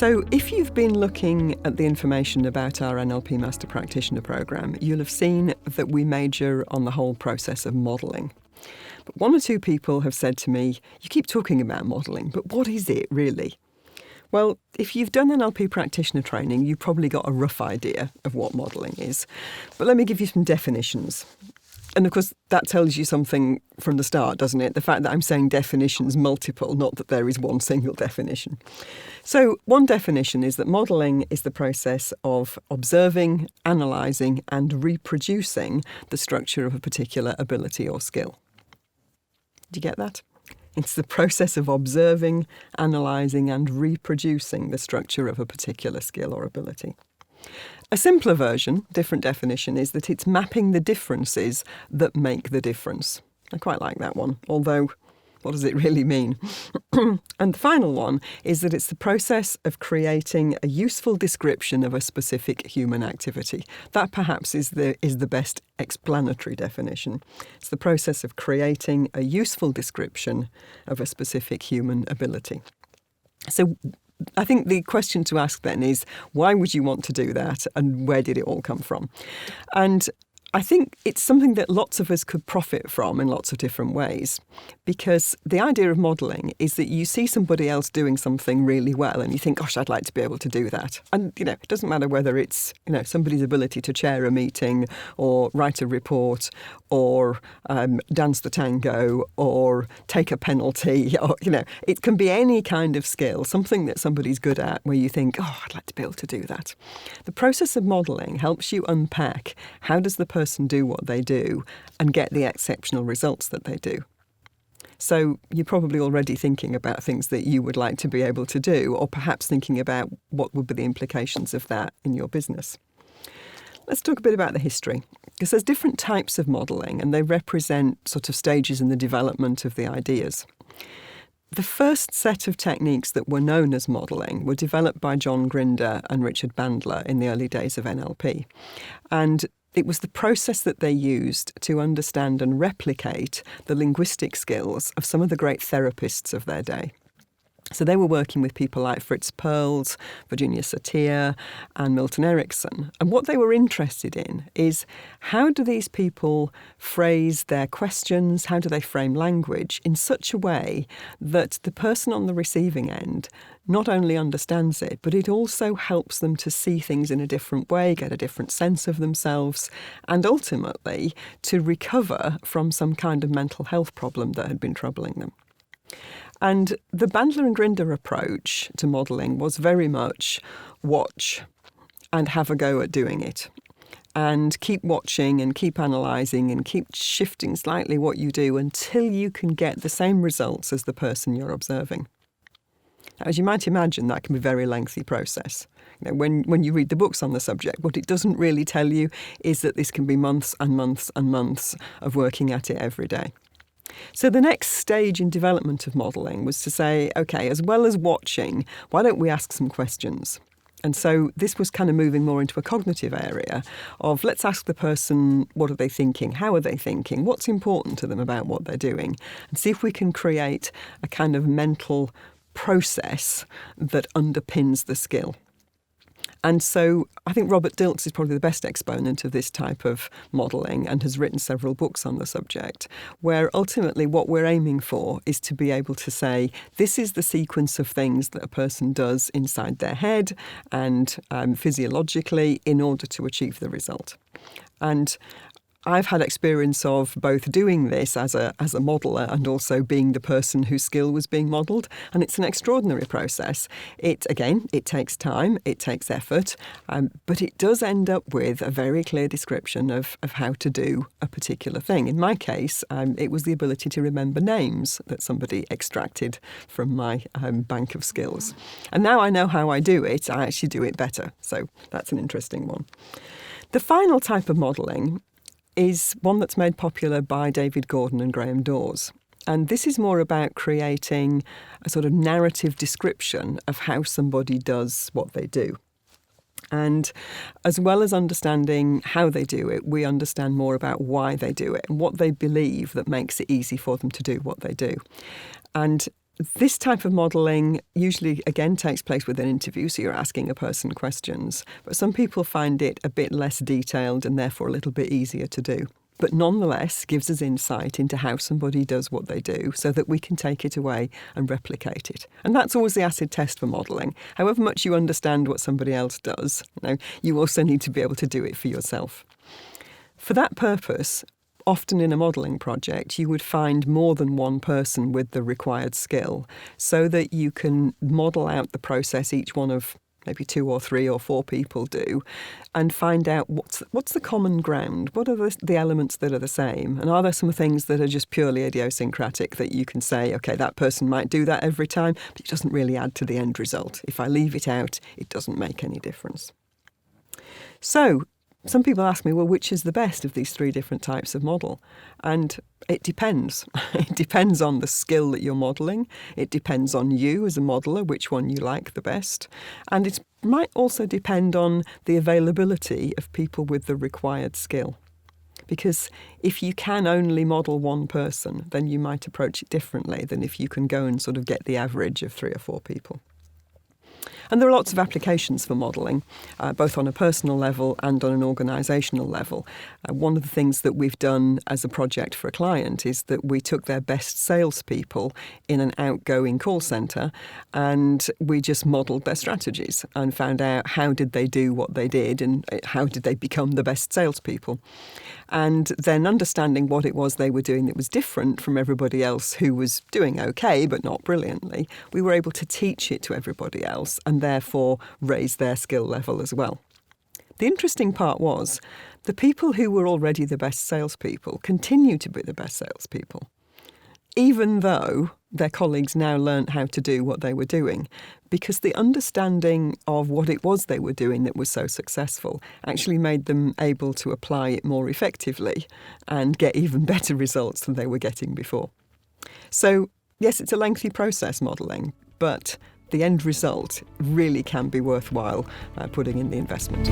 So if you've been looking at the information about our NLP Master Practitioner programme, you'll have seen that we major on the whole process of modelling. But one or two people have said to me, you keep talking about modelling, but what is it really? Well, if you've done NLP practitioner training, you've probably got a rough idea of what modelling is. But let me give you some definitions. And of course, that tells you something from the start, doesn't it? The fact that I'm saying definitions multiple, not that there is one single definition. So one definition is that modelling is the process of observing, analysing and reproducing the structure of a particular ability or skill. Do you get that? It's the process of observing, analysing and reproducing the structure of a particular skill or ability. A simpler version, different definition, is that it's mapping the differences that make the difference. I quite like that one, although what does it really mean? And the final one is that it's the process of creating a useful description of a specific human activity. That perhaps is the best explanatory definition. It's the process of creating a useful description of a specific human ability. So I think the question to ask then is, why would you want to do that and where did it all come from? And I think it's something that lots of us could profit from in lots of different ways, because the idea of modelling is that you see somebody else doing something really well and you think, gosh, I'd like to be able to do that. And, it doesn't matter whether it's, somebody's ability to chair a meeting or write a report or dance the tango or take a penalty or, it can be any kind of skill, something that somebody's good at where you think, oh, I'd like to be able to do that. The process of modelling helps you unpack how does the person do what they do and get the exceptional results that they do. So you're probably already thinking about things that you would like to be able to do, or perhaps thinking about what would be the implications of that in your business. Let's talk a bit about the history, because there's different types of modelling and they represent sort of stages in the development of the ideas. The first set of techniques that were known as modelling were developed by John Grinder and Richard Bandler in the early days of NLP. And it was the process that they used to understand and replicate the linguistic skills of some of the great therapists of their day. So they were working with people like Fritz Perls, Virginia Satir and Milton Erickson. And what they were interested in is, how do these people phrase their questions? How do they frame language in such a way that the person on the receiving end not only understands it, but it also helps them to see things in a different way, get a different sense of themselves, and ultimately to recover from some kind of mental health problem that had been troubling them. And the Bandler and Grinder approach to modelling was very much watch and have a go at doing it. And keep watching and keep analysing and keep shifting slightly what you do until you can get the same results as the person you're observing. Now, as you might imagine, that can be a very lengthy process. When you read the books on the subject, what it doesn't really tell you is that this can be months and months and months of working at it every day. So the next stage in development of modelling was to say, OK, as well as watching, why don't we ask some questions? And so this was kind of moving more into a cognitive area of, let's ask the person, what are they thinking? How are they thinking? What's important to them about what they're doing? And see if we can create a kind of mental process that underpins the skill. And so I think Robert Dilts is probably the best exponent of this type of modelling and has written several books on the subject, where ultimately what we're aiming for is to be able to say, this is the sequence of things that a person does inside their head and physiologically in order to achieve the result. And I've had experience of both doing this as a modeller and also being the person whose skill was being modelled, and it's an extraordinary process. It takes time, it takes effort, but it does end up with a very clear description of how to do a particular thing. In my case, it was the ability to remember names that somebody extracted from my bank of skills. And now I know how I do it, I actually do it better. So that's an interesting one. The final type of modelling is one that's made popular by David Gordon and Graham Dawes. And this is more about creating a sort of narrative description of how somebody does what they do. And as well as understanding how they do it, we understand more about why they do it and what they believe that makes it easy for them to do what they do. And This type of modelling usually, again, takes place with an interview, so you're asking a person questions. But some people find it a bit less detailed and therefore a little bit easier to do. But nonetheless gives us insight into how somebody does what they do so that we can take it away and replicate it. And that's always the acid test for modelling. However much you understand what somebody else does, you also need to be able to do it for yourself. For that purpose, often in a modelling project, you would find more than one person with the required skill so that you can model out the process each one of maybe 2 or 3 or 4 people do, and find out what's the common ground, what are the elements that are the same, and are there some things that are just purely idiosyncratic that you can say, OK, that person might do that every time, but it doesn't really add to the end result. If I leave it out, it doesn't make any difference. So some people ask me, well, which is the best of these 3 different types of model? And it depends. It depends on the skill that you're modelling. It depends on you as a modeller, which one you like the best. And it might also depend on the availability of people with the required skill. Because if you can only model one person, then you might approach it differently than if you can go and sort of get the average of 3 or 4 people. And there are lots of applications for modelling, both on a personal level and on an organisational level. One of the things that we've done as a project for a client is that we took their best salespeople in an outgoing call centre and we just modelled their strategies and found out how did they do what they did and how did they become the best salespeople. And then understanding what it was they were doing that was different from everybody else who was doing okay but not brilliantly, we were able to teach it to everybody else and therefore raise their skill level as well. The interesting part was the people who were already the best salespeople continue to be the best salespeople, even though their colleagues now learnt how to do what they were doing, because the understanding of what it was they were doing that was so successful actually made them able to apply it more effectively and get even better results than they were getting before. So, yes, it's a lengthy process, modelling, but the end result really can be worthwhile putting in the investment.